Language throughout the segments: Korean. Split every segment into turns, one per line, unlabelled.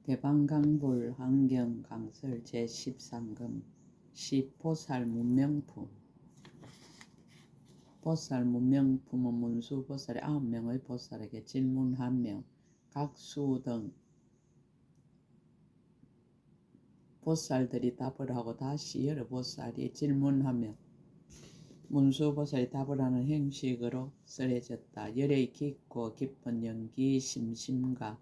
대방강불 환경강설 제13금 시 보살문명품. 보살문명품은 문수보살의 9명의 보살에게 질문하며 각수 등 보살들이 답을 하고 다시 여러 보살이 질문하며 문수보살이 답을 하는 형식으로 쓰여졌다. 열의 깊고 깊은 연기심심가,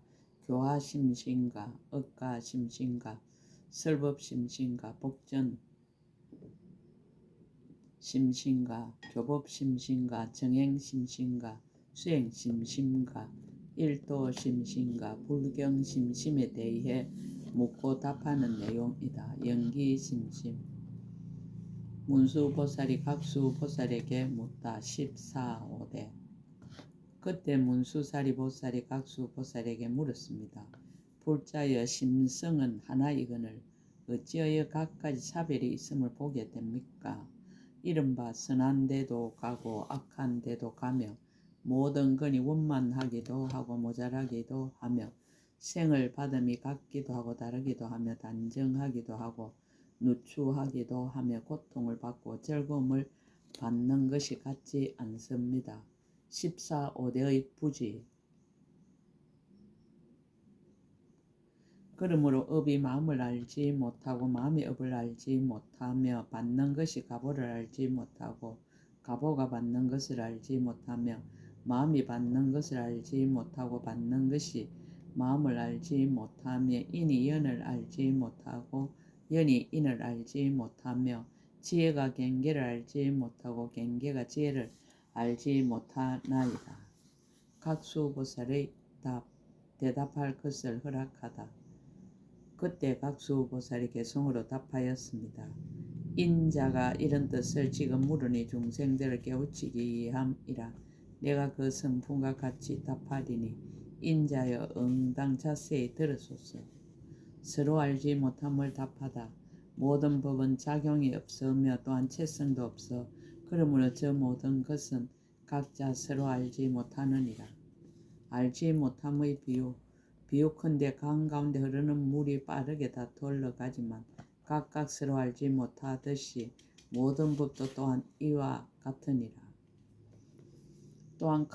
교화심심가, 억가심심가, 설법심심가, 복전심심가, 교법심심가, 정행심심가, 수행심심가, 일도심심가, 불경심심에 대해 묻고 답하는 내용이다. 연기심심. 문수보살이 각수보살에게 묻다. 14.5대. 그때 문수사리보살이 각수보살에게 물었습니다. 불자여 심성은 하나이거늘 어찌하여 각가지 차별이 있음을 보게 됩니까? 이른바 선한 데도 가고 악한 데도 가며 모든 건이 원만하기도 하고 모자라기도 하며 생을 받음이 같기도 하고 다르기도 하며 단정하기도 하고 누추하기도 하며 고통을 받고 즐거움을 받는 것이 같지 않습니다. 14.5대의 부지. 그러므로 업이 마음을 알지 못하고 마음이 업을 알지 못하며 받는 것이 가보를 알지 못하고 가보가 받는 것을 알지 못하며 마음이 받는 것을 알지 못하고 받는 것이 마음을 알지 못하며 인이 연을 알지 못하고 연이 인을 알지 못하며 지혜가 경계를 알지 못하고 경계가 지혜를 알지 못하나이다. 각수보살의 대답할 것을 허락하다. 그때 각수보살이 개성으로 답하였습니다. 인자가 이런 뜻을 지금 물으니 중생들을 깨우치기 위함이라. 내가 그 성품과 같이 답하리니 인자여 응당 자세히 들으소서. 서로 알지 못함을 답하다. 모든 법은 작용이 없으며 또한 체성도 없어. 그러므로 저 모든 것은 각자 서로 알지 못하느니라. 알지 못함의 비유. 비유컨대 강 가운데 흐르는 물이 빠르게 다투어 흘러가지만 각각 서로 알지 못하듯이 모든 법도 또한 이와 같으니라. 또한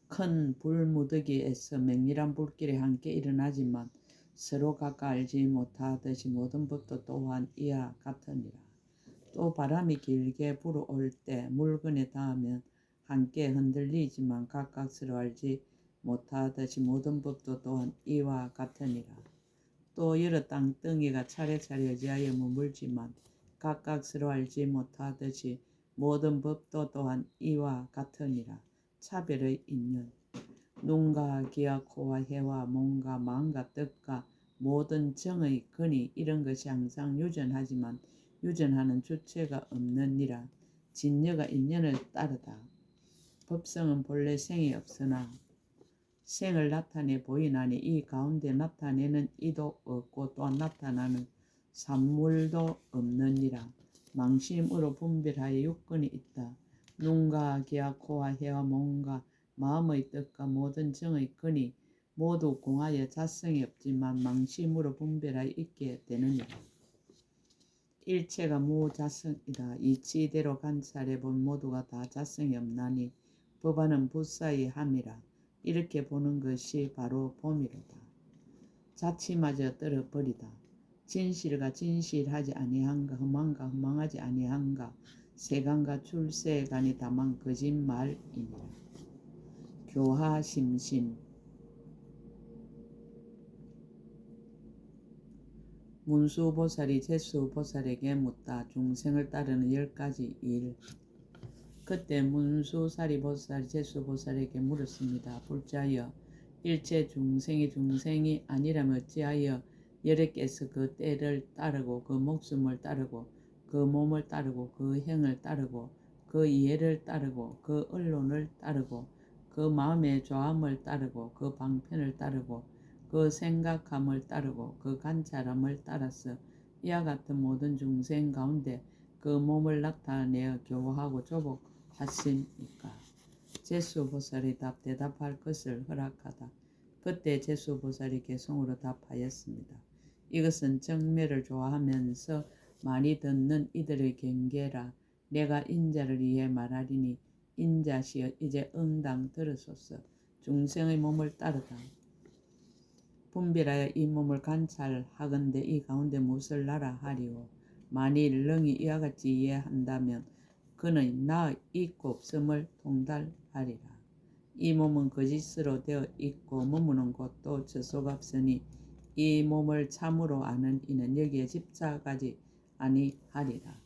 큰 불무더기에서 맹렬한 불길이 함께 일어나지만 서로 각각 알지 못하듯이 모든 법도 또한 이와 같으니라. 또 바람이 길게 불어올 때 물건에 닿으면 함께 흔들리지만 각각 서로 알지 못하듯이 모든 법도 또한 이와 같으니라. 또 여러 땅덩이가 차례차례 어지하여 머물지만 각각 서로 알지 못하듯이 모든 법도 또한 이와 같으니라. 차별의 인연. 눈과 귀와 코와 혀와 몸과 마음과 뜻과 모든 정의 근이 이런 것이 항상 유전하지만 유전하는 주체가 없느니라. 진여가 인연을 따르다. 법성은 본래 생이 없으나 생을 나타내 보이나니 이 가운데 나타내는 이도 없고 또한 나타나는 산물도 없느니라. 망심으로 분별하여 육근이 있다. 눈과 귀와 코와 혀와 몸과 마음의 뜻과 모든 정의 근이 모두 공하여 자성이 없지만 망심으로 분별하여 있게 되느니라. 일체가 무자성이다. 이치대로 관찰해 본 모두가 다 자성이 없나니 법안은 무사히 함이라. 이렇게 보는 것이 바로 봄이로다. 자치마저 떨어버리다. 진실과 진실하지 아니한가 험한가 험하지 아니한가 세간과 출세간이 다만 거짓말이니라. 교화심심. 문수보살이 제수보살에게 묻다. 중생을 따르는 10가지 일. 그때 문수사리보살이 제수보살에게 물었습니다. 불자여 일체 중생이 아니라면 어찌하여 여러께서 그 때를 따르고 그 목숨을 따르고 그 몸을 따르고 그 형을 따르고 그 이해를 따르고 그 언론을 따르고 그 마음의 조함을 따르고 그 방편을 따르고 그 생각함을 따르고 그 관찰함을 따라서 이와 같은 모든 중생 가운데 그 몸을 나타내어 교화하고 조복하십니까? 제수보살이 대답할 것을 허락하다. 그때 제수보살이 개송으로 답하였습니다. 이것은 정멸을 좋아하면서 많이 듣는 이들의 경계라. 내가 인자를 위해 말하리니 인자시여 이제 응당 들으소서. 중생의 몸을 따르다. 분별하여 이 몸을 관찰하건대 이 가운데 무엇을 나라 하리오. 만일 능히 이와 같이 이해한다면 그는 나 있고 없음을 통달하리라. 이 몸은 거짓으로 되어 있고 머무는 곳도 저소가 없으니 이 몸을 참으로 아는 이는 여기에 집착하지 아니하리라.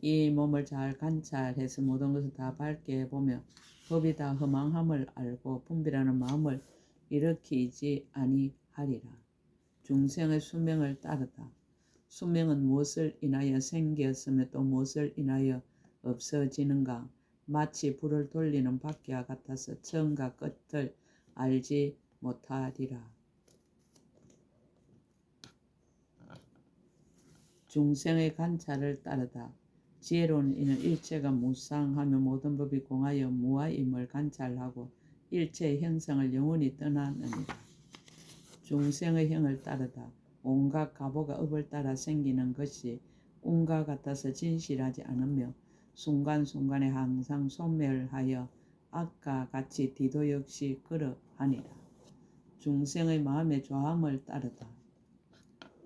이 몸을 잘 관찰해서 모든 것을 다 밝게 보며 법이 다 허망함을 알고 분별하는 마음을 일으키지 아니하리라. 중생의 수명을 따르다. 수명은 무엇을 인하여 생겼으며 또 무엇을 인하여 없어지는가. 마치 불을 돌리는 바퀴와 같아서 처음과 끝을 알지 못하리라. 중생의 관찰을 따르다. 지혜로운 이는 일체가 무상하며 모든 법이 공하여 무아임을 관찰하고 일체의 형상을 영원히 떠나느니라. 중생의 형을 따르다. 온갖 가보가 업을 따라 생기는 것이 꿈과 같아서 진실하지 않으며 순간순간에 항상 소멸하여 악과 같이 디도 역시 그러하니라. 중생의 마음의 좋아함을 따르다.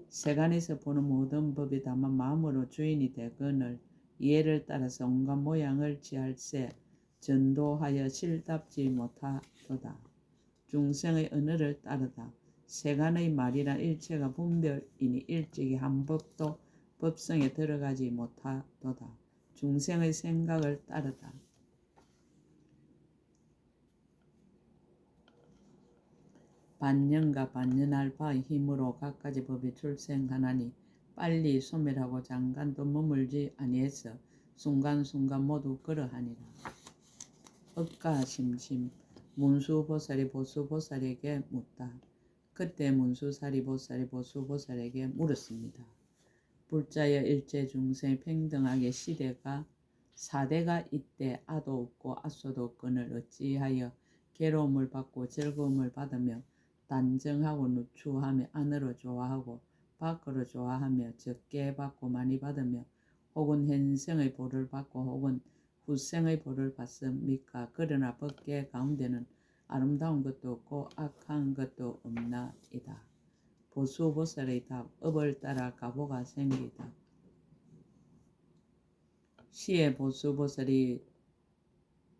세간에서 보는 모든 법이 다만 마음으로 주인이 되거늘 이해를 따라서 온갖 모양을 취할세 전도하여 실답지 못하도다. 중생의 언어를 따르다. 세간의 말이란 일체가 분별이니 일찍이 한 법도 법성에 들어가지 못하도다. 중생의 생각을 따르다. 반년과 반년할 바의 힘으로 갖가지 법이 출생하나니 빨리 소멸하고 잠깐도 머물지 아니해서 순간순간 모두 그러하니라. 억가심심 문수보살이 보수보살에게 묻다. 그때 문수사리 보살이 보수보살에게 물었습니다. 불자여 일체 중생 평등하게 시대가 사대가 있대 아도 없고 아소도 없거늘 어찌하여 괴로움을 받고 즐거움을 받으며 단정하고 누추하며 안으로 좋아하고 밖으로 좋아하며 적게 받고 많이 받으며 혹은 현생의 보를 받고 혹은 후생의 보를 받습니까? 그러나 법계 가운데는 아름다운 것도 없고 악한 것도 없나이다. 보수보살의 답. 업을 따라 가보가 생기다. 시에 보수보살이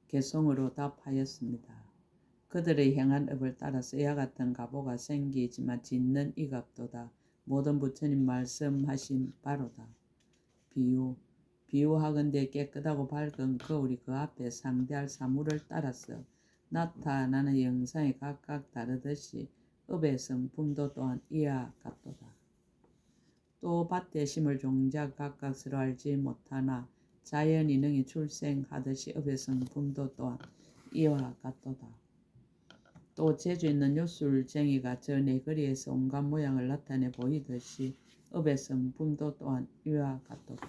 개송으로 답하였습니다. 그들의 행한 업을 따라서 이와 같은 가보가 생기지만 짓는 이갑도다. 모든 부처님 말씀하신 바로다. 비유하건대 깨끗하고 밝은 거울이 그 앞에 상대할 사물을 따라서 나타나는 영상이 각각 다르듯이 업의 성품도 또한 이와 같도다. 또 밭에 심을 종자 각각 서로 알지 못하나 자연이 능히 출생하듯이 업의 성품도 또한 이와 같도다. 또 재주 있는 요술쟁이가 저 네거리에서 온갖 모양을 나타내 보이듯이 업의 성품도 또한 이와 같도다.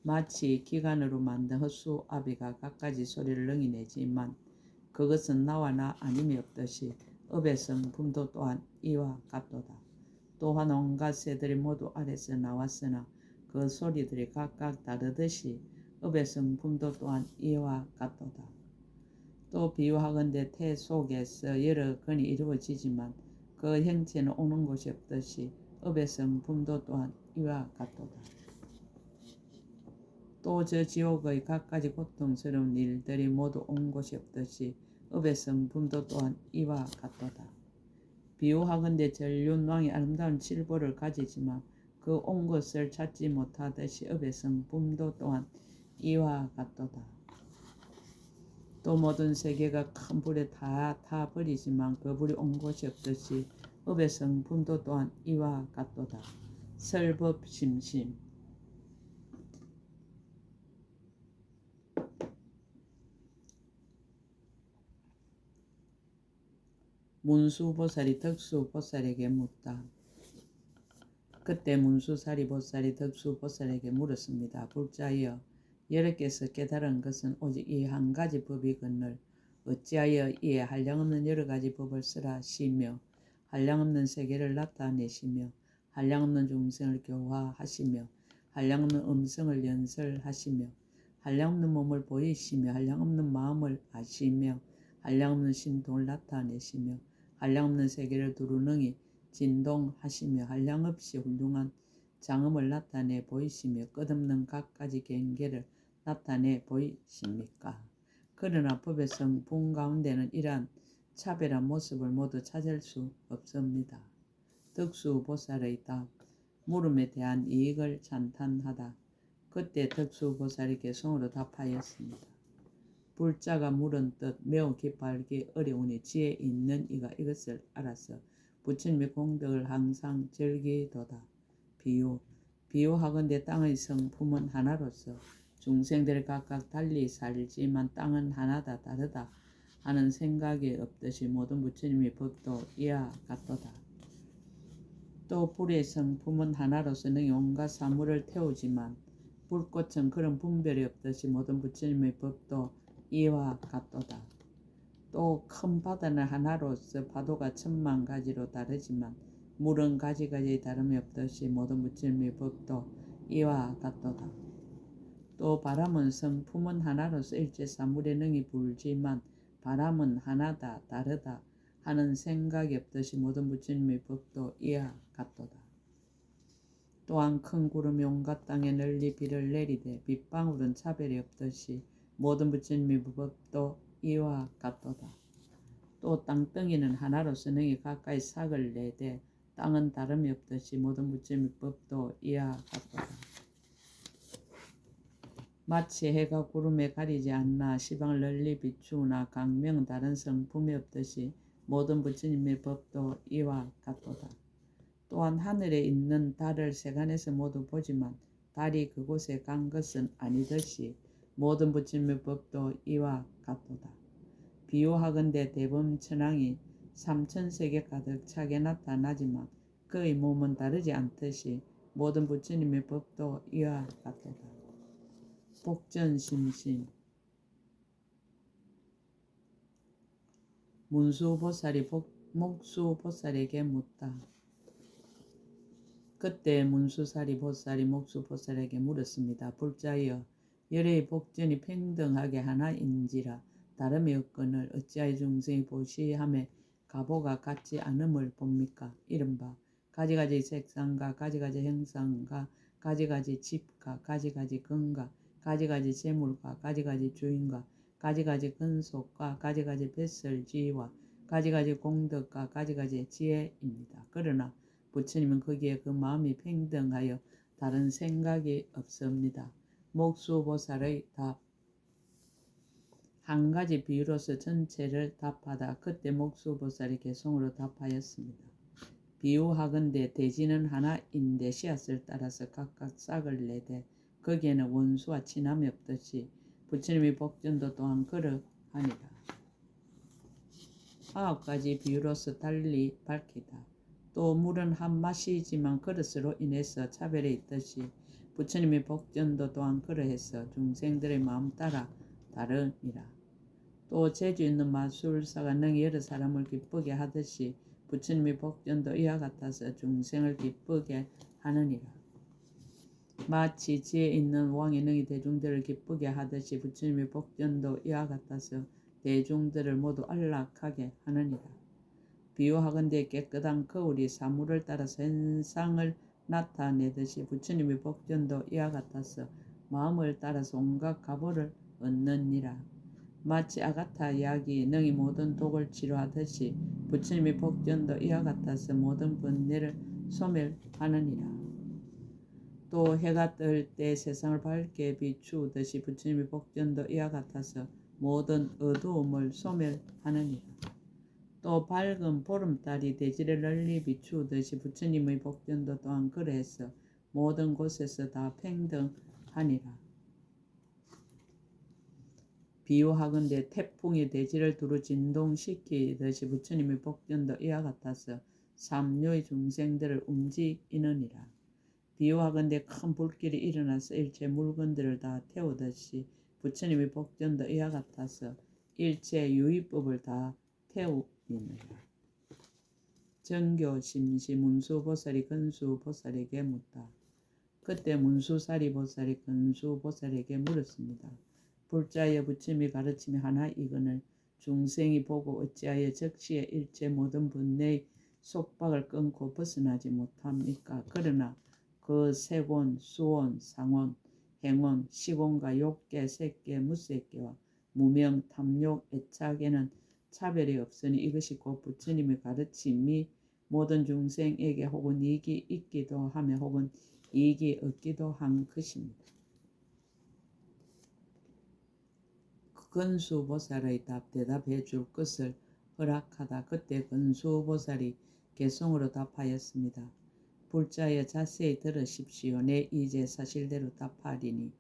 마치 기관으로 만든 헛수아비가 갖가지 소리를 능히 내지만 그것은 나와 나 아님이 없듯이 업의 성품도 또한 이와 같도다. 또한 온갖 새들이 모두 아래서 나왔으나 그 소리들이 각각 다르듯이 업의 성품도 또한 이와 같도다. 또 비유하건대 태 속에서 여러 근이 이루어지지만 그 형체는 오는 곳이 없듯이 업의 성품도 또한 이와 같도다. 또 저 지옥의 갖가지 고통스러운 일들이 모두 온 곳이 없듯이 업의 성품도 또한 이와 같도다. 비유하건대 전륜왕이 아름다운 칠보를 가지지만 그 온 것을 찾지 못하듯이 업의 성품도 또한 이와 같도다. 또 모든 세계가 큰 불에 다 타버리지만 그 불이 온 곳이 없듯이 업의 성품도 또한 이와 같도다. 설법심심 문수보살이 덕수보살에게 묻다. 그때 문수사리 보살이 덕수보살에게 물었습니다. 불자여 여러께서 깨달은 것은 오직 이 한 가지 법이거늘 어찌하여 이에 한량없는 여러 가지 법을 쓰라 하시며 한량없는 세계를 나타내시며 한량없는 중생을 교화하시며 한량없는 음성을 연설하시며 한량없는 몸을 보이시며 한량없는 마음을 아시며 한량없는 신통을 나타내시며 한량없는 세계를 두루 능히 진동하시며 한량없이 훌륭한 장엄을 나타내 보이시며 끝없는 각가지 경계를 나타내 보이십니까? 그러나 법의 성품 가운데는 이러한 차별한 모습을 모두 찾을 수 없습니다. 덕수보살의 답. 물음에 대한 이익을 찬탄하다. 그때 덕수보살이 개성으로 답하였습니다. 불자가 물은 뜻 매우 깊어알기 어려우니 지혜 있는 이가 이것을 알아서 부처님의 공덕을 항상 즐기도다. 비유하건대 땅의 성품은 하나로서 중생들 각각 달리 살지만 땅은 하나다 다르다 하는 생각이 없듯이 모든 부처님의 법도 이와 같도다. 또 불의 성품은 하나로서 능히 온갖 사물을 태우지만 불꽃은 그런 분별이 없듯이 모든 부처님의 법도 이와 같도다. 또 큰 바다는 하나로서 파도가 천만 가지로 다르지만 물은 가지가지 다름이 없듯이 모든 부처님의 법도 이와 같도다. 또 바람은 성품은 하나로서 일체 사물에 능히 불지만 바람은 하나다 다르다 하는 생각이 없듯이 모든 부처님의 법도 이와 같도다. 또한 큰 구름이 온갖 땅에 널리 비를 내리되 빗방울은 차별이 없듯이 모든 부처님의 법도 이와 같도다. 또 땅덩이는 하나로서 능히 가까이 삭을 내되 땅은 다름이 없듯이 모든 부처님의 법도 이와 같도다. 마치 해가 구름에 가리지 않나 시방을 널리 비추나 강명은 다른 성품이 없듯이 모든 부처님의 법도 이와 같도다. 또한 하늘에 있는 달을 세간에서 모두 보지만 달이 그곳에 간 것은 아니듯이 모든 부처님의 법도 이와 같도다. 비유하건대 대범천왕이 삼천세계 가득 차게 나타나지만 그의 몸은 다르지 않듯이 모든 부처님의 법도 이와 같도다. 복전심심. 문수보살이 목수보살에게 묻다. 그때 문수사리 보살이 목수보살에게 물었습니다. 불자여, 열의 복전이 평등하게 하나인지라 다름이 없거늘 어찌하여 중생이 보시함에 가보가 같지 않음을 봅니까? 이른바 가지가지 색상과 가지가지 형상과 가지가지 집과 가지가지 건과 가지가지 재물과 가지가지 주인과 가지가지 근속과 가지가지 뱃설지와 가지가지 공덕과 가지가지 지혜입니다. 그러나 부처님은 거기에 그 마음이 평등하여 다른 생각이 없습니다. 목수보살의 답. 한 가지 비유로서 전체를 답하다. 그때 목수보살이 개성으로 답하였습니다. 비유하건대 대지는 하나인데 씨앗을 따라서 각각 싹을 내되 거기에는 원수와 친함이 없듯이 부처님의 복전도 또한 그러하니라. 9가지 비유로서 달리 밝히다. 또 물은 한 맛이지만 그릇으로 인해서 차별이 있듯이 부처님의 복전도 또한 그러해서 중생들의 마음 따라 다르니라. 또 재주 있는 마술사가 능히 여러 사람을 기쁘게 하듯이 부처님의 복전도 이와 같아서 중생을 기쁘게 하느니라. 마치 지혜 있는 왕이 능히 대중들을 기쁘게 하듯이 부처님의 복전도 이와 같아서 대중들을 모두 안락하게 하느니라. 비유하건대 깨끗한 거울이 사물을 따라서 현상을 나타내듯이 부처님의 복전도 이와 같아서 마음을 따라서 온갖 가보를 얻느니라. 마치 아가타 약이 능히 모든 독을 치료하듯이 부처님의 복전도 이와 같아서 모든 번뇌를 소멸하느니라. 또 해가 뜰 때 세상을 밝게 비추듯이 부처님의 복전도 이와 같아서 모든 어두움을 소멸하느니라. 또 밝은 보름달이 대지를 널리 비추듯이 부처님의 복전도 또한 그래서 모든 곳에서 다 평등하니라. 비유하건대 태풍이 대지를 두루 진동시키듯이 부처님의 복전도 이와 같아서 삼류의 중생들을 움직이느니라. 비유하건대 큰 불길이 일어나서 일체 물건들을 다 태우듯이 부처님의 복전도 이와 같아서 일체 유의법을 다 태우니라. 정교 심시 문수보살이 근수보살에게 묻다. 그때 문수사리보살이 근수보살에게 물었습니다. 불자의 부처님이 가르침이 하나 이거늘 중생이 보고 어찌하여 적시에 일체 모든 분내의 속박을 끊고 벗어나지 못합니까? 그러나 그 세곤, 수온, 상온, 행온, 시곤과 욕계, 색계, 무색계와 무명, 탐욕, 애착에는 차별이 없으니 이것이 곧 부처님의 가르침이 모든 중생에게 혹은 이익이 있기도 하며 혹은 이익이 없기도 한 것입니다. 근수보살의 대답해 줄 것을 허락하다. 그때 근수보살이 개성으로 답하였습니다. 불자여 자세히 들으십시오. 내 이제 사실대로 답하리니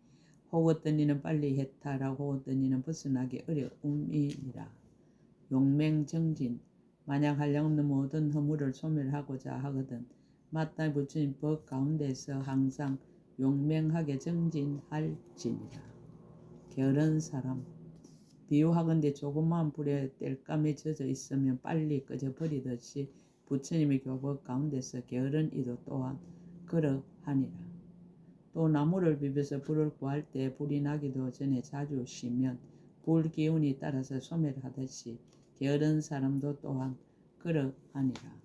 혹 어떤 이는 빨리 해탈하고 혹 어떤 이는 벗어나기 어려움이니라. 용맹정진 만약 한량없는 모든 허물을 소멸하고자 하거든 마땅히 부처님 법 가운데서 항상 용맹하게 정진할지니라. 게으른 사람 비유하건대 조그마한 불에 땔감이 젖어 있으면 빨리 꺼져버리듯이 부처님의 교법 가운데서 게으른 이도 또한 그러하니라. 또 나무를 비벼서 불을 구할 때 불이 나기도 전에 자주 쉬면 불 기운이 따라서 소멸하듯이 게으른 사람도 또한 그러하니라.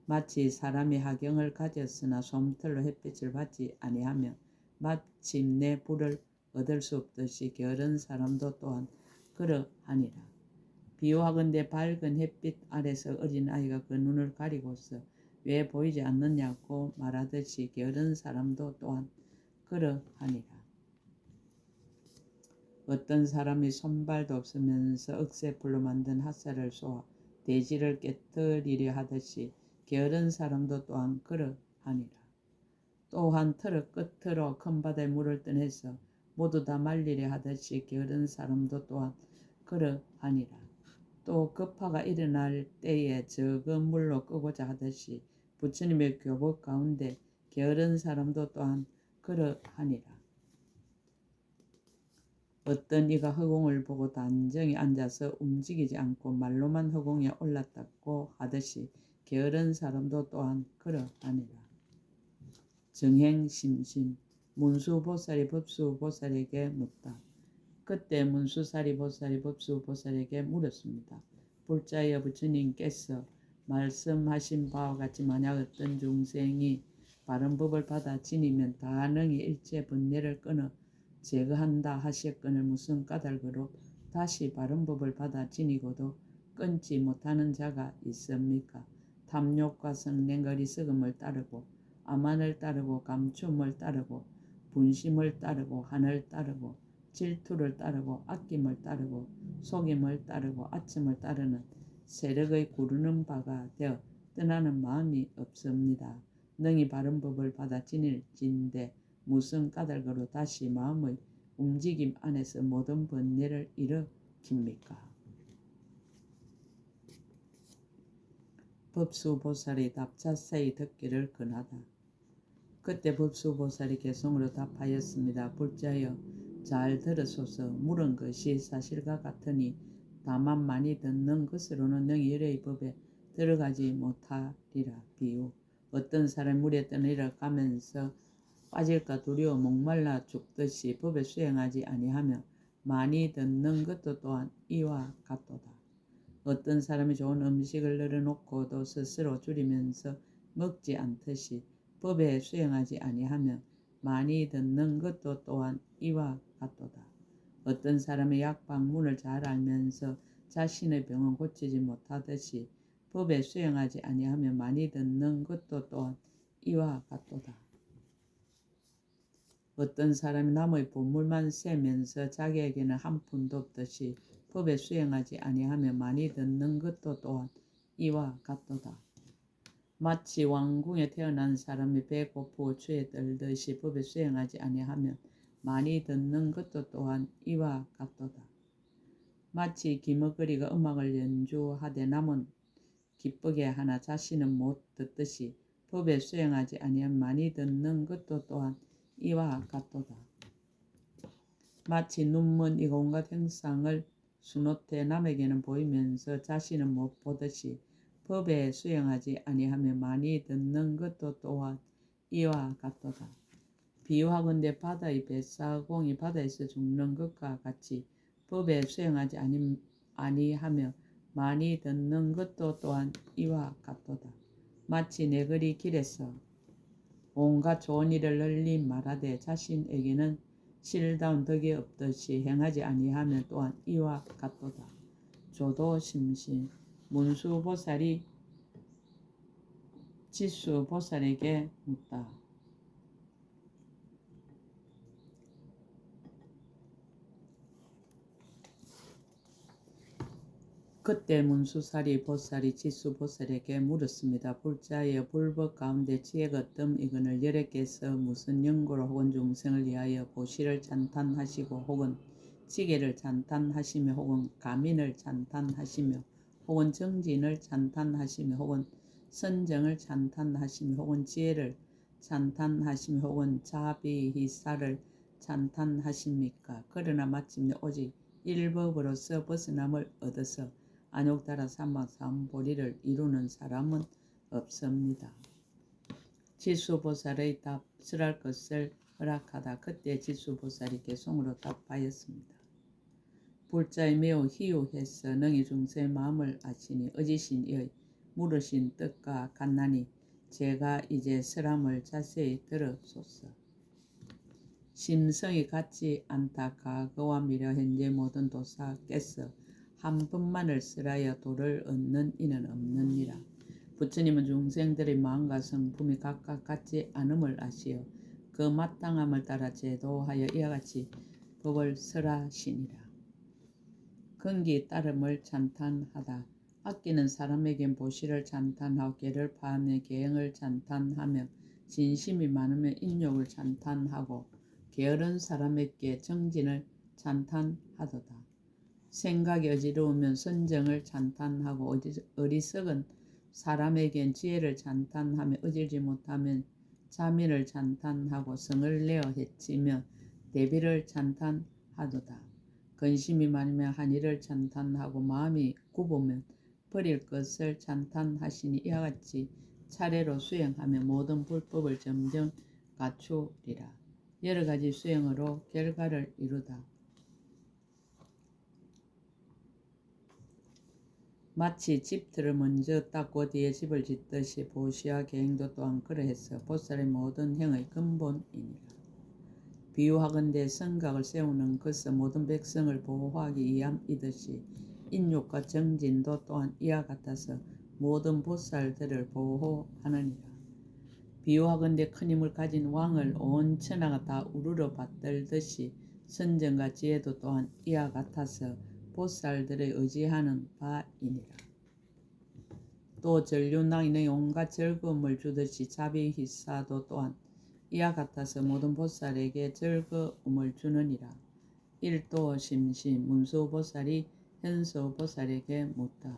마치 사람이 하경을 가졌으나 솜털로 햇빛을 받지 아니하면 마침내 불을 얻을 수 없듯이 게으른 사람도 또한 그러하니라. 비유하건대 밝은 햇빛 아래서 어린아이가 그 눈을 가리고서 왜 보이지 않느냐고 말하듯이 게으른 사람도 또한 그러하니라. 어떤 사람이 손발도 없으면서 억새불로 만든 핫살을 쏘아 대지를 깨뜨리려 하듯이 게으른 사람도 또한 그러하니라. 또한 트럭 끝으로 큰 바다에 물을 떠내서 모두 다 말리려 하듯이 게으른 사람도 또한 그러하니라. 또 급파가 일어날 때에 적은 물로 끄고자 하듯이 부처님의 교법 가운데 게으른 사람도 또한 그러하니라. 어떤 이가 허공을 보고 단정히 앉아서 움직이지 않고 말로만 허공에 올랐다고 하듯이 게으른 사람도 또한 그러하니라. 정행심심 문수보살이 법수보살에게 묻다. 그때 문수사리보살이 법수보살에게 물었습니다. 불자여 부처님께서 말씀하신 바와 같이 만약 어떤 중생이 바른 법을 받아 지니면 다 능히 일체 번뇌를 끊어 제거한다 하셨거늘 무슨 까닭으로 다시 바른 법을 받아 지니고도 끊지 못하는 자가 있습니까? 탐욕과 성냄, 어리석음을 따르고 아만을 따르고 감춤을 따르고 분심을 따르고 한을 따르고 질투를 따르고 아낌을 따르고 속임을 따르고 아첨을 따르는 세력의 구르는 바가 되어 떠나는 마음이 없습니다. 능히 바른 법을 받아 지닐진데 무슨 까닭으로 다시 마음의 움직임 안에서 모든 번뇌를 일으킵니까? 법수보살이 답 자세히 듣기를 권하다. 그때 법수보살이 개성으로 답하였습니다. 불자여 잘 들으소서. 물은 것이 사실과 같으니 다만 많이 듣는 것으로는 능히 열의 법에 들어가지 못하리라. 비유 어떤 사람이 물에 떠내려 가면서 빠질까 두려워 목말라 죽듯이 법에 수행하지 아니하며 많이 듣는 것도 또한 이와 같도다. 어떤 사람이 좋은 음식을 늘어놓고도 스스로 줄이면서 먹지 않듯이 법에 수행하지 아니하며 많이 듣는 것도 또한 이와 같도다. 어떤 사람이 약방문을 잘 알면서 자신의 병은 고치지 못하듯이 법에 수행하지 아니하며 많이 듣는 것도 또한 이와 같도다. 어떤 사람이 남의 보물만 세면서 자기에게는 한 푼도 없듯이 법에 수행하지 아니하며 많이 듣는 것도 또한 이와 같도다. 마치 왕궁에 태어난 사람이 배고프고 추에 떨듯이 법에 수행하지 아니하며 많이 듣는 것도 또한 이와 같도다. 마치 기머거리가 음악을 연주하되 남은 기쁘게 하나 자신은 못 듣듯이 법에 수행하지 아니하며 많이 듣는 것도 또한 이와 같도다. 마치 눈먼 이가 온갖 형상을 수노태 남에게는 보이면서 자신은 못 보듯이 법에 수행하지 아니하며 많이 듣는 것도 또한 이와 같도다. 비유하건대 바다의 뱃사공이 바다에서 죽는 것과 같이 법에 수행하지 아니하며 많이 듣는 것도 또한 이와 같도다. 마치 네거리 길에서 온갖 좋은 일을 널리 말하되 자신에게는 실다운 덕이 없듯이 행하지 아니하면 또한 이와 같도다. 조도심신 문수보살이 지수보살에게 묻다. 그때 문수살이 보살이 지수보살에게 물었습니다. 불자여 불법 가운데 지혜가 어뜸이거늘 여러께서 무슨 연고로 혹은 중생을 위하여 보시를 찬탄하시고 혹은 지게를 찬탄하시며 혹은 가민을 찬탄하시며 혹은 정진을 찬탄하시며 혹은 선정을 찬탄하시며 혹은 지혜를 찬탄하시며 혹은 자비희사를 찬탄하십니까? 그러나 마침내 오직 일법으로서 벗어남을 얻어서 안욕따라 삼막삼보리를 이루는 사람은 없습니다. 지수보살의 답설할 것을 허락하다. 그때 지수보살이 개송으로 답하였습니다. 불자의 매우 희유해서 능히 중생의 마음을 아시니 어지신 이의 물으신 뜻과 같나니 제가 이제 설함을 자세히 들으소서. 심성이 같지 않다. 과거와 미래 현재 모든 도사께서 한 번만을 쓰라여 도를 얻는 이는 없느니라. 부처님은 중생들의 마음과 성품이 각각 같지 않음을 아시어 그 마땅함을 따라 제도하여 이와 같이 법을 설하시니라. 근기 따름을 찬탄하다. 아끼는 사람에겐 보시를 찬탄하고 개를 파하며 계행을 찬탄하며 진심이 많으면 인욕을 찬탄하고 게으른 사람에게 정진을 찬탄하도다. 생각이 어지러우면 선정을 찬탄하고 어리석은 사람에겐 지혜를 찬탄하며 어질지 못하면 자민을 찬탄하고 성을 내어 해치며 대비를 찬탄하도다. 근심이 많으면 한의를 찬탄하고 마음이 굽으면 버릴 것을 찬탄하시니 이와 같이 차례로 수행하며 모든 불법을 점점 갖추리라. 여러 가지 수행으로 결과를 이루다. 마치 집틀을 먼저 닦고 뒤에 집을 짓듯이 보시와 계행도 또한 그러해서 보살의 모든 행의 근본이니라. 비유하건대 성각을 세우는 것은 모든 백성을 보호하기 위함이듯이 인욕과 정진도 또한 이와 같아서 모든 보살들을 보호하느니라. 비유하건대 큰 힘을 가진 왕을 온 천하가 다 우르르 받들듯이 선정과 지혜도 또한 이와 같아서 보살들의 의지하는 바이니라. 또 전륜낭인의 온갖 즐거움을 주듯이 자비희사도 또한 이와 같아서 모든 보살에게 즐거움을 주느니라. 일도 심심 문수보살이 현수보살에게 묻다.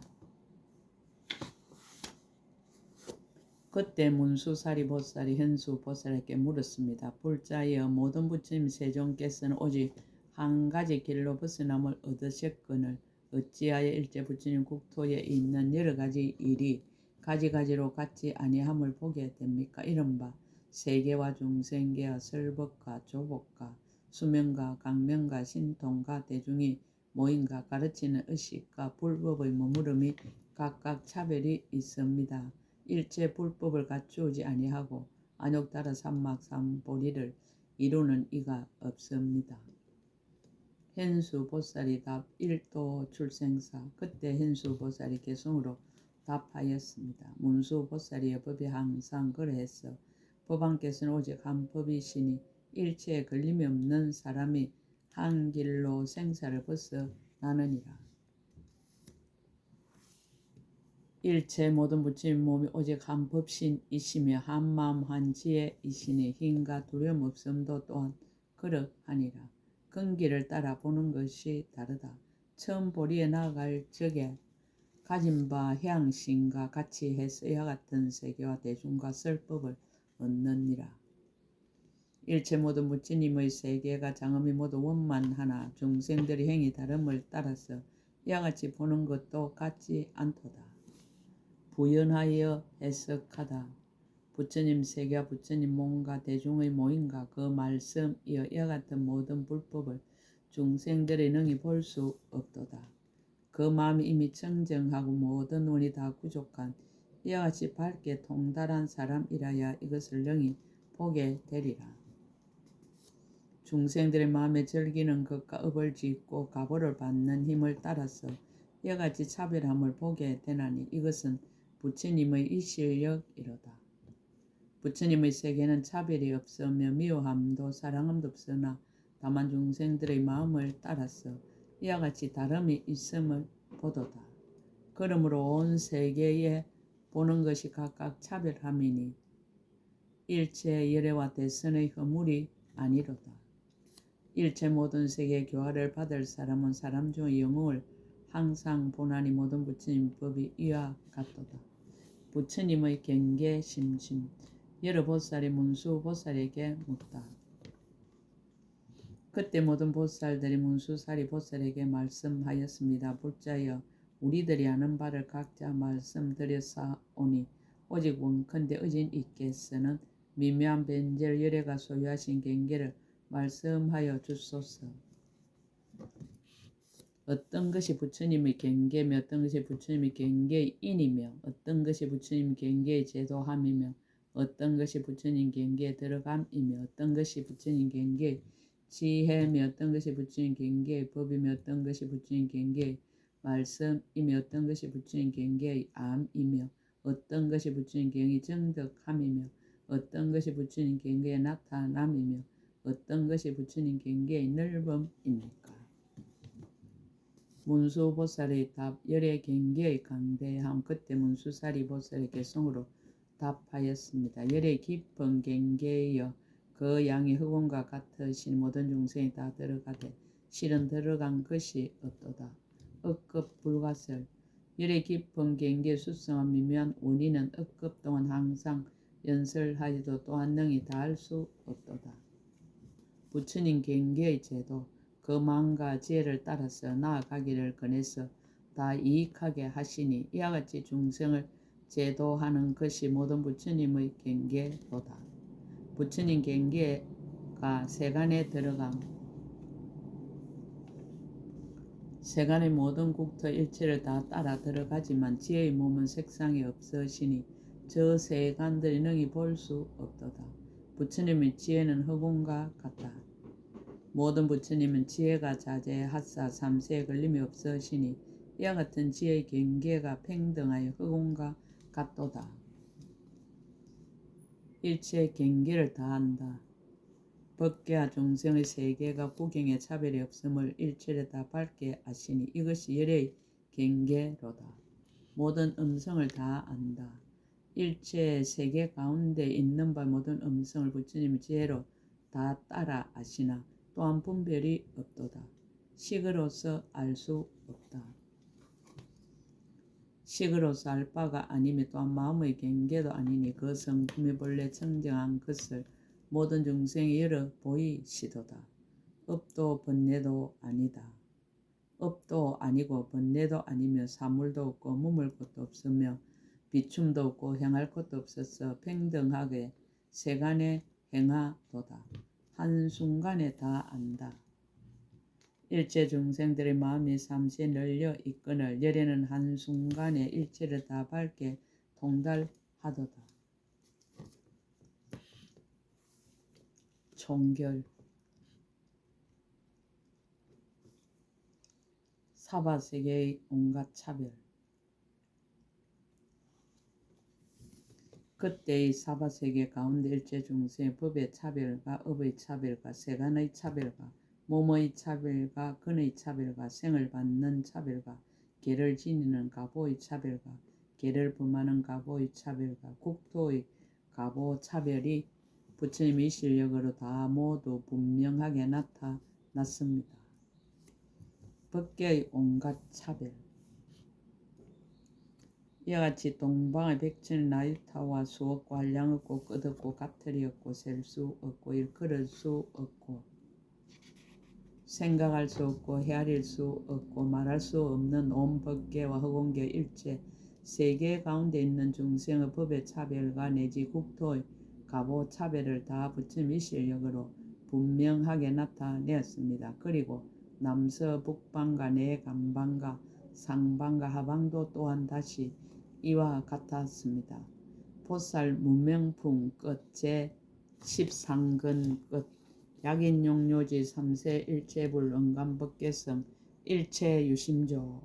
그때 문수사리 보살이 현수보살에게 물었습니다. 불자여 모든 부처님 세종께서는 오직 한 가지 길로 벗어남을 얻으셨거늘 어찌하여 일제 부처님 국토에 있는 여러 가지 일이 가지가지로 같지 아니함을 보게 됩니까? 이른바 세계와 중생계와 설법과 조법과 수명과 강명과 신통과 대중이 모임과 가르치는 의식과 불법의 머무름이 각각 차별이 있습니다. 일체 불법을 갖추지 아니하고 안욕따라 삼막삼보리를 이루는 이가 없습니다. 현수보살이 답. 일도 출생사. 그때 현수보살이 개성으로 답하였습니다. 문수보살이 법이 항상 그러했어. 법안께서는 오직 한 법이시니 일체에 걸림이 없는 사람이 한 길로 생사를 벗어나느니라. 일체 모든 부처님 몸이 오직 한 법신이시며 한 마음 한 지혜이시니 힘과 두려움 없음도 또한 그러하니라. 근기를 따라 보는 것이 다르다. 처음 보리에 나아갈 적에 가진 바 향신과 같이 해서 이와 같은 세계와 대중과 설법을 얻느니라. 일체 모든 부처님의 세계가 장엄히 모두 원만하나 중생들의 행위 다름을 따라서 이와 같이 보는 것도 같지 않도다. 부연하여 해석하다. 부처님 세계와 부처님 몸과 대중의 모임과 그 말씀이여 이와 같은 모든 불법을 중생들의 능히 볼 수 없도다. 그 마음이 이미 청정하고 모든 원이 다 부족한 이와 같이 밝게 통달한 사람이라야 이것을 능히 보게 되리라. 중생들의 마음에 즐기는 것과 업을 짓고 가보를 받는 힘을 따라서 이와 같이 차별함을 보게 되나니 이것은 부처님의 이실력이로다. 부처님의 세계는 차별이 없으며 미워함도 사랑함도 없으나 다만 중생들의 마음을 따라서 이와 같이 다름이 있음을 보도다. 그러므로 온 세계에 보는 것이 각각 차별함이니 일체 열애와 대선의 허물이 아니로다. 일체 모든 세계의 교화를 받을 사람은 사람 중의 영웅을 항상 보나니 모든 부처님 법이 이와 같도다. 부처님의 경계 심심. 여러 보살이 문수 보살에게 묻다. 그때 모든 보살들이 문수사리 보살에게 말씀하였습니다. 불자여 우리들이 아는 바를 각자 말씀드렸사오니 오직 원컨대 의진 있겠으는 미묘한 변절 열애가 소유하신 경계를 말씀하여 주소서. 어떤 것이 부처님의 경계며 어떤 것이 부처님의 경계의 인이며 어떤 것이 부처님 경계의 제도함이며 어떤 것이 부처님 경계에 들어감이며 어떤 것이 부처님 경계의 지혜며 어떤 것이 부처님 경계의 법이며 어떤 것이 부처님 경계의 말씀이며 어떤 것이 부처님 경계의 암이며 어떤 것이 부처님 경계의 정덕함이며 어떤 것이 부처님 경계의 나타남이며 어떤 것이 부처님 경계의 넓음입니까? 문수보살의 답. 열의 경계의 강대함. 그때 문수사리 보살의 개성으로 답하였습니다. 열의 깊은 경계여 그 양이 흑원과 같으신 모든 중생이 다 들어가되 실은 들어간 것이 없도다. 억급 불가설. 열의 깊은 경계의 수성한 미묘한 원인은 억급 동안 항상 연설하여도 또한 능히 다할 수 없도다. 부처님 경계의 제도. 그 마음과 지혜를 따라서 나아가기를 권해서 다 이익하게 하시니 이와 같이 중생을 제도하는 것이 모든 부처님의 경계로다. 부처님 경계가 세간에 들어감. 세간의 모든 국토 일체를 다 따라 들어가지만 지혜의 몸은 색상이 없으시니 저 세간들이 능히 볼 수 없도다. 부처님의 지혜는 흑원과 같다. 모든 부처님은 지혜가 자제하사 삼세에 걸림이 없으시니 이와 같은 지혜의 경계가 평등하여 흑원과 같도다. 일체의 경계를 다한다. 법계와 중생의 세계가 구경에 차별이 없음을 일체를 다 밝게 아시니 이것이 열의 경계로다. 모든 음성을 다 안다. 일체의 세계 가운데 있는 바 모든 음성을 부처님의 지혜로 다 따라 아시나 또한 분별이 없도다. 식으로서 알 수 없다. 식으로서 알 바가 아니며 또한 마음의 경계도 아니니 그 성품이 본래 청정한 것을 모든 중생이 열어 보이시도다. 업도 번뇌도 아니다. 업도 아니고 번뇌도 아니며 사물도 없고 머물 것도 없으며 비춤도 없고 행할 것도 없어서 평등하게 세간에 행하도다. 한순간에 다 안다. 일체 중생들의 마음이 삼시에 널려 있거늘 열애는 한순간에 일체를 다 밝게 통달하도다. 총결. 사바세계의 온갖 차별. 그때의 사바세계 가운데 일체 중생의 법의 차별과 업의 차별과 세간의 차별과 몸의 차별과 근의 차별과 생을 받는 차별과 계를 지니는 가보의 차별과 계를 범하는 가보의 차별과 국토의 가보 차별이 부처님의 실력으로 다 모두 분명하게 나타났습니다. 법계의 온갖 차별. 이와 같이 동방의 백천의 나이타와 수없고 한량 없고 끝 없고 가틀이 없고 셀 수 없고 일컬을 수 없고 생각할 수 없고 헤아릴 수 없고 말할 수 없는 온 법계와 허공계 일체 세계 가운데 있는 중생의 법의 차별과 내지 국토의 가보 차별을 다 부처님의 실력으로 분명하게 나타내었습니다. 그리고 남서 북방과 내간방과 상방과 하방도 또한 다시 이와 같았습니다. 보살 문명풍 끝 제13근 끝 약인용료지 3세 일체불 응감법계성 일체유심조